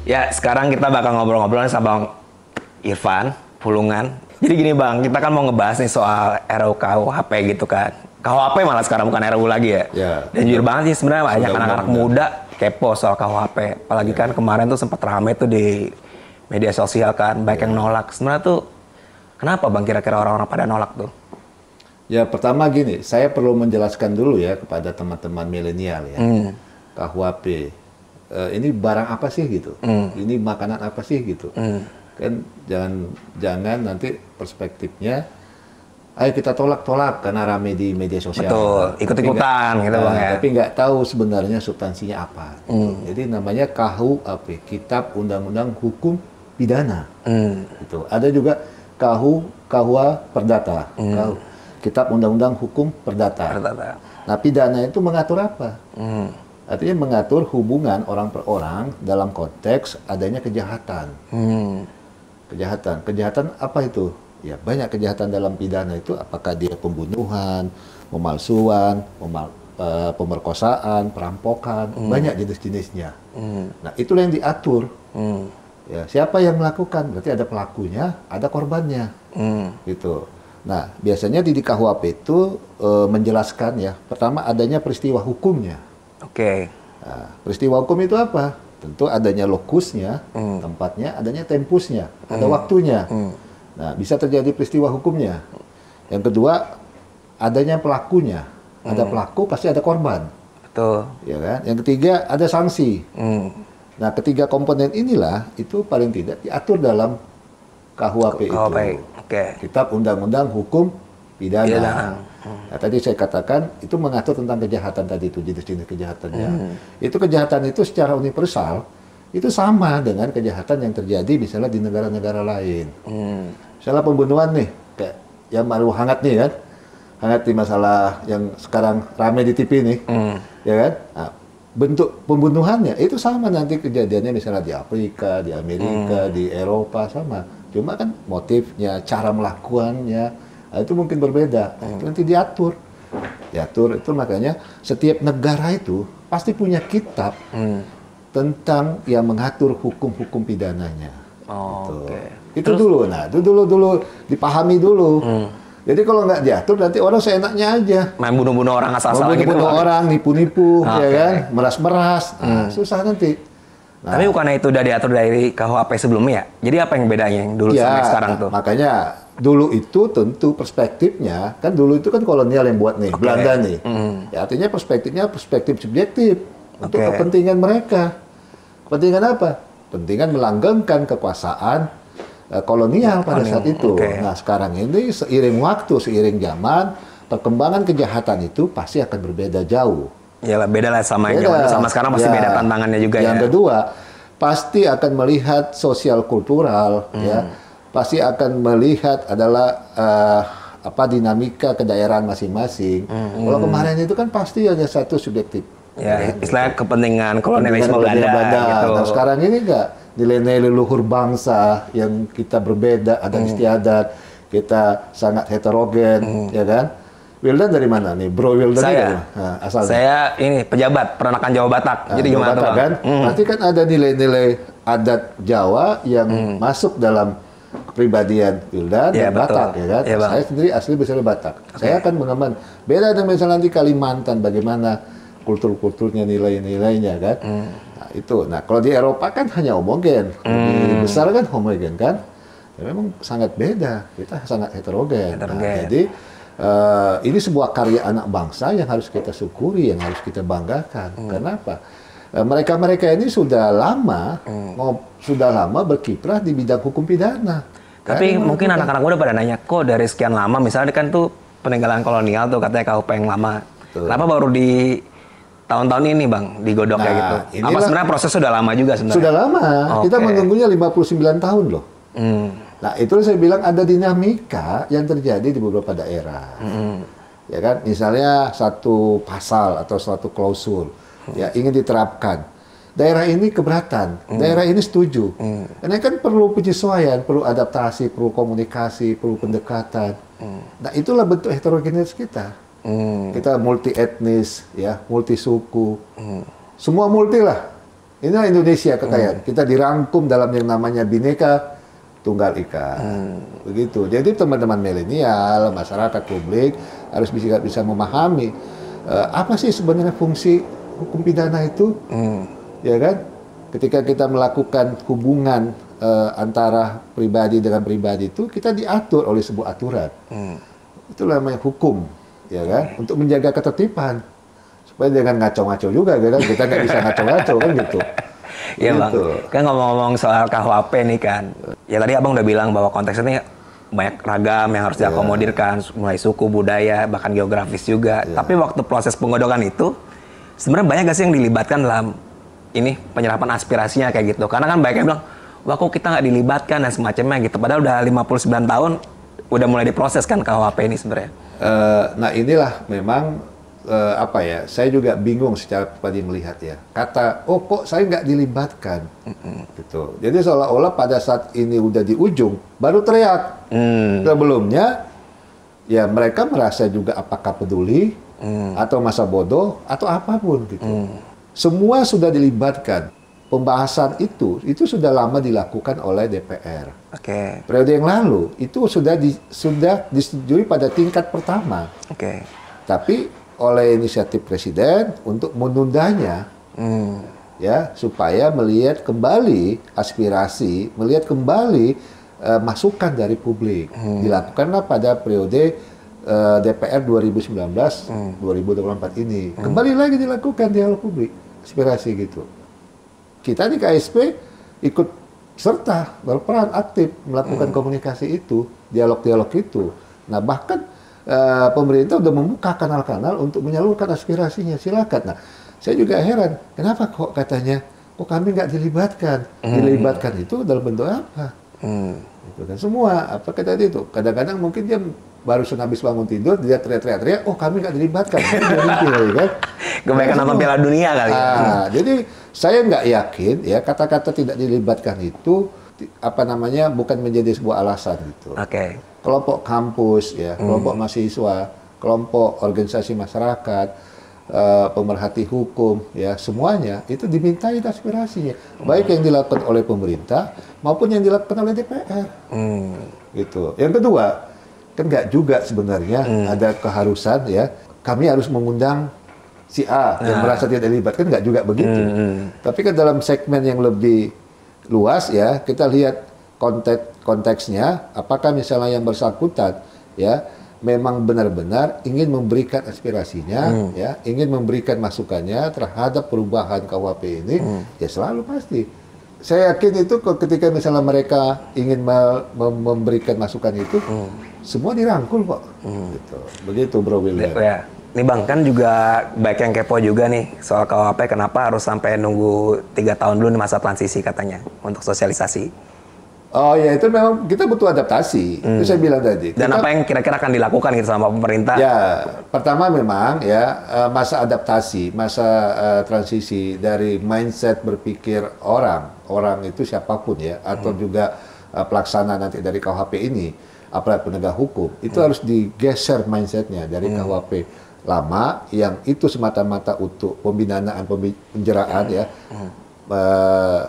Ya, sekarang kita bakal ngobrol-ngobrol sama Bang Irfan, Pulungan. Jadi gini Bang, kita kan mau ngebahas nih soal RUU KUHP gitu kan. KUHP malah sekarang bukan RUU lagi ya. Ya. Dan jujur banget sih sebenarnya banyak Sudah anak-anak undang-undang. muda kepo soal KUHP. Apalagi kan kemarin tuh sempat rame tuh di media sosial kan, baik yang nolak. Sebenarnya tuh kenapa Bang kira-kira orang-orang pada nolak tuh? Ya, pertama gini, saya perlu menjelaskan dulu ya kepada teman-teman milenial ya. KUHP, ini barang apa sih gitu? Ini makanan apa sih gitu? Kan jangan nanti perspektifnya, ayo kita tolak-tolak karena rame di media sosial. Betul, ikut-ikutan gitu Bang ya. Tapi nggak tahu sebenarnya substansinya apa. Jadi namanya KUHP, Kitab Undang-Undang Hukum Pidana. Gitu. Ada juga KUHA Perdata, Kitab Undang-Undang Hukum Perdata. Nah, pidana itu mengatur apa? Artinya mengatur hubungan orang per orang dalam konteks adanya kejahatan. Kejahatan apa itu? Ya, banyak kejahatan dalam pidana itu, apakah dia pembunuhan, pemalsuan, pemerkosaan, perampokan, banyak jenis-jenisnya. Nah, itulah yang diatur. Ya, siapa yang melakukan? Berarti ada pelakunya, ada korbannya. Gitu. Nah, biasanya di KUHP itu menjelaskan ya, pertama adanya peristiwa hukumnya. Oke. Nah, peristiwa hukum itu apa? Tentu adanya lokusnya, tempatnya, adanya tempusnya, ada waktunya. Nah, bisa terjadi peristiwa hukumnya. Yang kedua, adanya pelakunya. Ada pelaku, pasti ada korban. Betul. Ya kan? Yang ketiga, ada sanksi. Nah, ketiga komponen inilah itu paling tidak diatur dalam KUHP itu. Oke. Kitab Undang-Undang Hukum Pidana. Pidana. Nah, tadi saya katakan itu mengatur tentang kejahatan tadi itu, jenis-jenis kejahatannya. Itu kejahatan itu secara universal itu sama dengan kejahatan yang terjadi misalnya di negara-negara lain. Misalnya pembunuhan nih, kayak yang baru hangat nih kan, hangat di masalah yang sekarang rame di TV nih, ya kan? Nah, bentuk pembunuhannya itu sama nanti kejadiannya misalnya di Afrika, di Amerika, di Eropa sama. Cuma kan motifnya, cara melakukannya, nah, itu mungkin berbeda. Nah, itu nanti diatur. Diatur itu makanya setiap negara itu pasti punya kitab tentang yang mengatur hukum-hukum pidananya. Itu dulu. Nah, itu dulu dipahami dulu. Jadi kalau nggak diatur, nanti orang seenaknya aja. Main bunuh-bunuh orang asal-asalan gitu. Bunuh orang, nipu-nipu, ya kan? Meras-meras. Nah, susah nanti. Nah, tapi bukannya itu udah diatur dari KUHP sebelumnya ya? Jadi apa yang bedanya yang dulu sampai sekarang tuh? Makanya dulu itu tentu perspektifnya, kan dulu itu kan kolonial yang buat nih, Belanda nih. Ya, artinya perspektifnya perspektif subjektif untuk kepentingan mereka. Kepentingan apa? Kepentingan melanggengkan kekuasaan kolonial pada saat itu. Nah, sekarang ini seiring waktu, seiring zaman, perkembangan kejahatan itu pasti akan berbeda jauh. Yalah, beda lah sama yang zaman sama sekarang pasti beda tantangannya juga yang kedua, pasti akan melihat sosial kultural ya. Pasti akan melihat adalah dinamika kedaerahan masing-masing. Kalau kemarin itu kan pasti hanya satu subjektif. Ya, istilahnya kepentingan kolonialisme Belanda gitu. Nah, sekarang ini enggak nilai-nilai leluhur bangsa yang kita berbeda, adat istiadat, kita sangat heterogen, ya kan? Wildan dari mana nih? Bro Wildan dari mana? Nah, asalnya. Saya ini pejabat peternakan Jawa Batak. Jadi Jawa gimana Batak, tuh, kan? Berarti kan ada nilai-nilai adat Jawa yang masuk dalam kepribadian Wildan dan Batak, ya kan? Saya sendiri asli misalnya Batak. Saya akan mengemban. Beda dengan misalnya di Kalimantan, bagaimana kultur-kulturnya, nilai-nilainya, kan? Nah, itu. Nah, kalau di Eropa kan hanya homogen. Lebih besar kan homogen, kan? Ya, memang sangat beda. Kita sangat heterogen. Nah, jadi ini sebuah karya anak bangsa yang harus kita syukuri, yang harus kita banggakan. Kenapa? Mereka-mereka ini sudah lama berkiprah di bidang hukum pidana. Tapi mungkin anak-anak muda pada nanya, kok dari sekian lama, misalnya kan tuh peninggalan kolonial tuh katanya KUHP yang lama. Kenapa baru di tahun-tahun ini Bang digodok kayak gitu? Apa sebenarnya proses sudah lama juga sebenarnya? Sudah lama. Kita menunggunya 59 tahun loh. Nah, itu saya bilang ada dinamika yang terjadi di beberapa daerah. Ya kan? Misalnya satu pasal atau suatu klausul ya ingin diterapkan. Daerah ini keberatan, daerah ini setuju. Karena kan perlu penyesuaian, perlu adaptasi, perlu komunikasi, perlu pendekatan. Nah, itulah bentuk heterogenitas kita. Kita multi etnis, ya, multi suku. Semua multi lah. Inilah Indonesia kekayaan. Kita dirangkum dalam yang namanya Bhinneka Tunggal Ika. Begitu. Jadi teman-teman milenial, masyarakat publik harus bisa memahami apa sih sebenarnya fungsi hukum pidana itu, ya kan? Ketika kita melakukan hubungan antara pribadi dengan pribadi itu, kita diatur oleh sebuah aturan. Itulah namanya hukum, ya kan? Untuk menjaga ketertiban. Supaya jangan ngaco-ngaco juga, kan? Kita nggak bisa ngaco-ngaco, kan gitu. Iya Bang, kan ngomong-ngomong soal KUHP nih kan, ya tadi Abang udah bilang bahwa konteks ini banyak ragam yang harus diakomodirkan, mulai suku, budaya, bahkan geografis juga. Tapi waktu proses penggodokan itu, sebenarnya banyak gak sih yang dilibatkan dalam ini penyerapan aspirasinya kayak gitu? Karena kan banyak yang bilang, wah kok kita nggak dilibatkan dan semacamnya gitu. Padahal udah 59 tahun, udah mulai diproses kan KUHP ini sebenarnya. Nah inilah memang apa ya, saya juga bingung secara pribadi melihat ya. Kata, oh kok saya nggak dilibatkan? Gitu. Jadi seolah-olah pada saat ini udah di ujung, baru teriak. Sebelumnya, ya mereka merasa juga apakah peduli, atau masa bodoh, atau apapun gitu. Semua sudah dilibatkan. Pembahasan itu sudah lama dilakukan oleh DPR. Periode yang lalu, itu sudah disetujui pada tingkat pertama. Tapi oleh inisiatif Presiden untuk menundanya, ya supaya melihat kembali aspirasi, melihat kembali masukan dari publik. Dilakukanlah pada periode DPR 2019-2024 ini. Kembali lagi dilakukan dialog publik, aspirasi gitu. Kita di KSP ikut serta berperan aktif melakukan komunikasi itu, dialog-dialog itu. Nah bahkan pemerintah sudah membuka kanal-kanal untuk menyalurkan aspirasinya, silakan. Nah, saya juga heran, kenapa kok katanya, kok kami nggak dilibatkan? Dilibatkan itu dalam bentuk apa? Itu kan semua, apa kata itu? Kadang-kadang mungkin dia baru habis bangun tidur, dia teriak-teriak, oh kami nggak dilibatkan. Kan? Kebanyakan nonton Piala Dunia kali. Jadi saya nggak yakin, ya kata-kata tidak dilibatkan itu apa namanya bukan menjadi sebuah alasan gitu. Kelompok kampus, ya, kelompok mahasiswa, kelompok organisasi masyarakat, pemerhati hukum, ya semuanya itu dimintai aspirasinya, baik yang dilakukan oleh pemerintah maupun yang dilakukan oleh DPR. Gitu. Yang kedua, kan nggak juga sebenarnya ada keharusan, ya kami harus mengundang si A yang merasa tidak dilibatkan, nggak juga begitu. Tapi kan dalam segmen yang lebih luas, ya kita lihat konteksnya, apakah misalnya yang bersangkutan ya memang benar-benar ingin memberikan aspirasinya, ya ingin memberikan masukannya terhadap perubahan KUHP ini, ya selalu pasti. Saya yakin itu ketika misalnya mereka ingin memberikan masukan itu, semua dirangkul kok. Gitu. Begitu Bro William. Ya. Nih Bang, kan juga baik yang kepo juga nih soal KUHP, kenapa harus sampai nunggu 3 tahun dulu nih masa transisi katanya untuk sosialisasi. Oh ya, itu memang kita butuh adaptasi. Itu saya bilang tadi. Dan apa yang kira-kira akan dilakukan gitu sama pemerintah? Ya, pertama memang ya masa adaptasi, masa transisi dari mindset berpikir orang itu siapapun ya, atau juga pelaksana nanti dari KUHP ini, aparat penegak hukum, itu harus digeser mindsetnya dari KUHP lama yang itu semata-mata untuk pembinaan, penjeraan ya.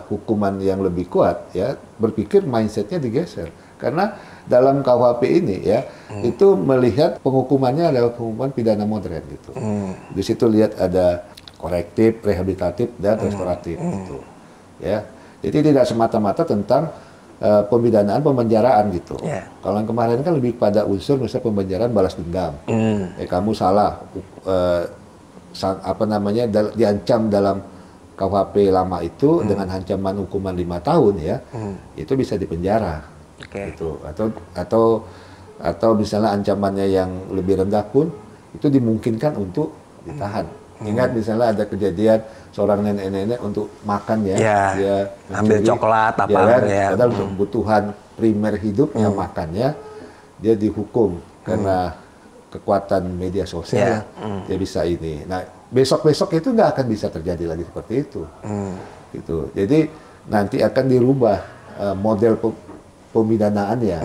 Hukuman yang lebih kuat, ya berpikir mindsetnya digeser, karena dalam KUHP ini ya itu melihat penghukumannya adalah penghukuman pidana modern gitu. Di situ lihat ada korektif, rehabilitatif dan restoratif gitu. Ya, jadi tidak semata-mata tentang pemidanaan, pemenjaraan gitu. Kalau yang kemarin kan lebih pada unsur misalnya pembenjaraan balas dendam. Kamu salah, apa namanya diancam dalam KUHP lama itu dengan ancaman hukuman 5 tahun ya, itu bisa dipenjara, gitu. Atau misalnya ancamannya yang lebih rendah pun itu dimungkinkan untuk ditahan. Ingat misalnya ada kejadian seorang nenek-nenek untuk makan ya, dia ambil coklat apa ya, padahal untuk kebutuhan primer hidupnya makannya, dia dihukum karena kekuatan media sosial, dia bisa ini. Nah, besok-besok itu nggak akan bisa terjadi lagi seperti itu. Gitu. Jadi nanti akan dirubah model pemidanaannya,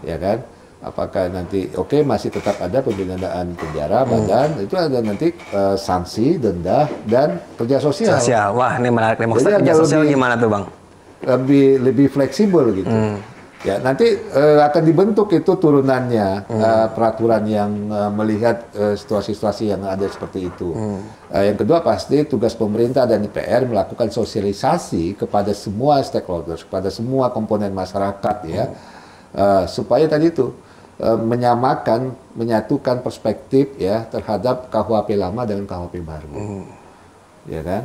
ya kan? Apakah nanti masih tetap ada pembinaan penjara, badan itu ada nanti sanksi, denda dan kerja sosial. Wah, ini menarik. Maksudnya kerja sosial gimana tuh, Bang? Lebih fleksibel gitu. Ya, nanti akan dibentuk itu turunannya peraturan yang melihat situasi-situasi yang ada seperti itu. Yang kedua pasti tugas pemerintah dan DPR melakukan sosialisasi kepada semua stakeholders, kepada semua komponen masyarakat ya, supaya tadi itu menyatukan perspektif ya terhadap KUHP lama dengan KUHP baru, ya kan?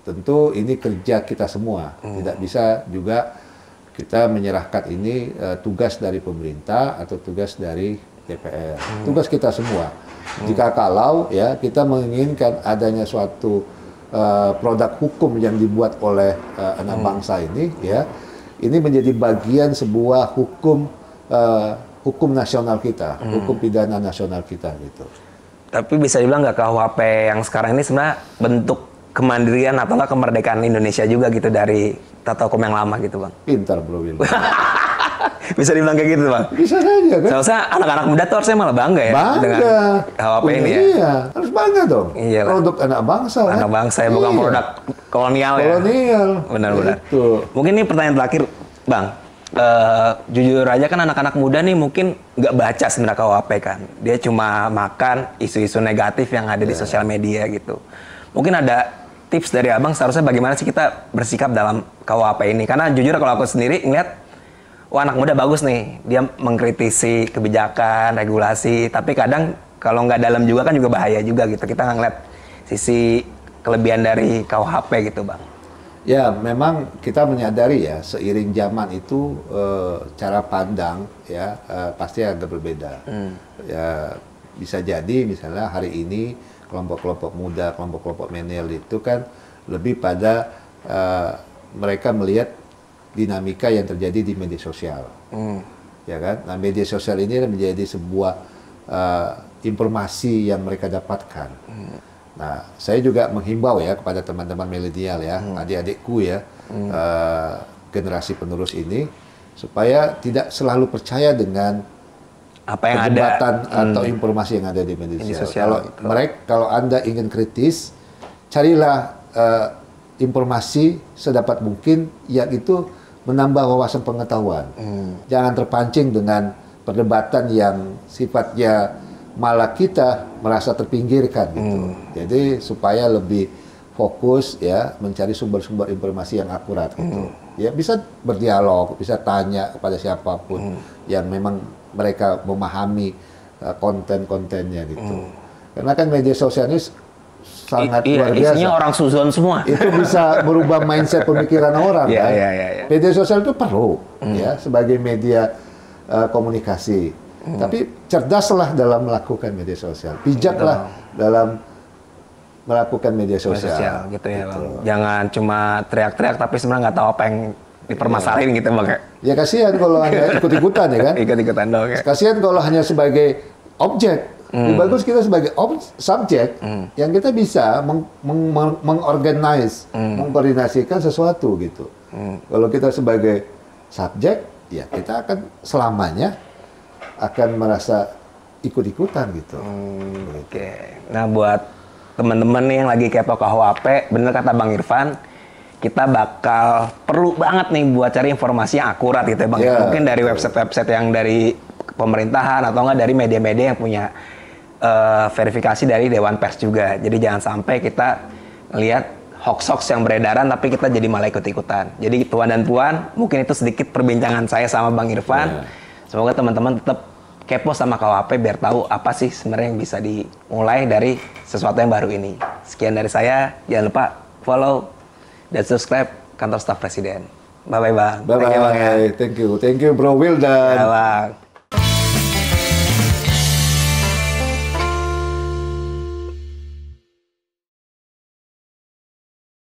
Tentu ini kerja kita semua, tidak bisa juga kita menyerahkan ini tugas dari pemerintah atau tugas dari DPR. Tugas kita semua. Jika kalau ya kita menginginkan adanya suatu produk hukum yang dibuat oleh anak bangsa ini, ya ini menjadi bagian sebuah hukum nasional kita, hukum pidana nasional kita gitu. Tapi bisa dibilang nggak KUHP yang sekarang ini sebenarnya bentuk kemandirian atau nggak kemerdekaan Indonesia juga gitu dari tata hukum yang lama gitu, Bang? Pintar, Bro Will. Bisa dibilang kayak gitu, Bang? Bisa saja kan? Seharusnya anak-anak muda tuh harusnya malah bangga ya dengan KUHP ini ya? Iya, harus bangga dong. Iyalah. Produk anak bangsa kan? Anak bangsa ya, bukan produk kolonial ya? Kolonial. Benar-benar. Itu. Mungkin ini pertanyaan terakhir, Bang. Jujur aja kan anak-anak muda nih mungkin nggak baca sebenarnya KUHP kan. Dia cuma makan isu-isu negatif yang ada di sosial media gitu. Mungkin ada tips dari Abang seharusnya bagaimana sih kita bersikap dalam KUHP ini? Karena jujur kalau aku sendiri ngeliat, wah anak muda bagus nih, dia mengkritisi kebijakan, regulasi, tapi kadang kalau nggak dalam juga kan juga bahaya juga gitu. Kita nggak ngeliat sisi kelebihan dari KUHP gitu, Bang. Ya, memang kita menyadari ya, seiring zaman itu cara pandang ya pasti agak berbeda. Ya, bisa jadi misalnya hari ini kelompok-kelompok muda, kelompok-kelompok milenial itu kan lebih pada mereka melihat dinamika yang terjadi di media sosial, ya kan? Nah, media sosial ini menjadi sebuah informasi yang mereka dapatkan. Nah, saya juga menghimbau ya kepada teman-teman milenial ya, adik-adikku ya, generasi penerus ini, supaya tidak selalu percaya dengan apa yang perdebatan ada atau informasi yang ada di media sosial. Sosial. Kalau Anda ingin kritis, carilah informasi sedapat mungkin yang itu menambah wawasan pengetahuan. Jangan terpancing dengan perdebatan yang sifatnya malah kita merasa terpinggirkan gitu. Jadi supaya lebih fokus ya mencari sumber-sumber informasi yang akurat gitu. Ya bisa berdialog, bisa tanya kepada siapapun yang memang mereka memahami konten-kontennya gitu. Karena kan media sosial ini sangat luar biasa. Isinya orang suzon semua. Itu bisa merubah mindset pemikiran orang kan. Media sosial itu perlu ya sebagai media komunikasi. Tapi cerdaslah dalam melakukan media sosial. Bijaklah dalam melakukan media sosial. Gitu ya, Bang. Jangan cuma teriak-teriak tapi sebenarnya nggak tahu apa yang dipermasalahin gitu, Bang. Ya kasihan kalau hanya ikut-ikutan ya kan. Ikut-ikutan dong. Ya. Kasihan kalau hanya sebagai objek. Lebih bagus kita sebagai subjek yang kita bisa mengorganize, mengkoordinasikan sesuatu gitu. Kalau kita sebagai subjek, ya kita akan selamanya akan merasa ikut-ikutan gitu. Oke. Nah, buat teman-teman nih yang lagi kepo KUHP, bener kata Bang Irfan, kita bakal perlu banget nih buat cari informasi yang akurat gitu ya, Bang. Mungkin dari website-website yang dari pemerintahan atau enggak dari media-media yang punya verifikasi dari Dewan Pers juga. Jadi jangan sampai kita lihat hoax-hoax yang beredaran tapi kita jadi malah ikut-ikutan. Jadi Tuan dan Puan, mungkin itu sedikit perbincangan saya sama Bang Irfan. Semoga teman-teman tetap kepo sama KUHP biar tahu apa sih sebenarnya yang bisa dimulai dari sesuatu yang baru ini. Sekian dari saya, jangan lupa follow dan subscribe Kantor Staf Presiden. Bye-bye, Bang. Bye-bye. Thank you, Bro Wildan. Ya, Bang.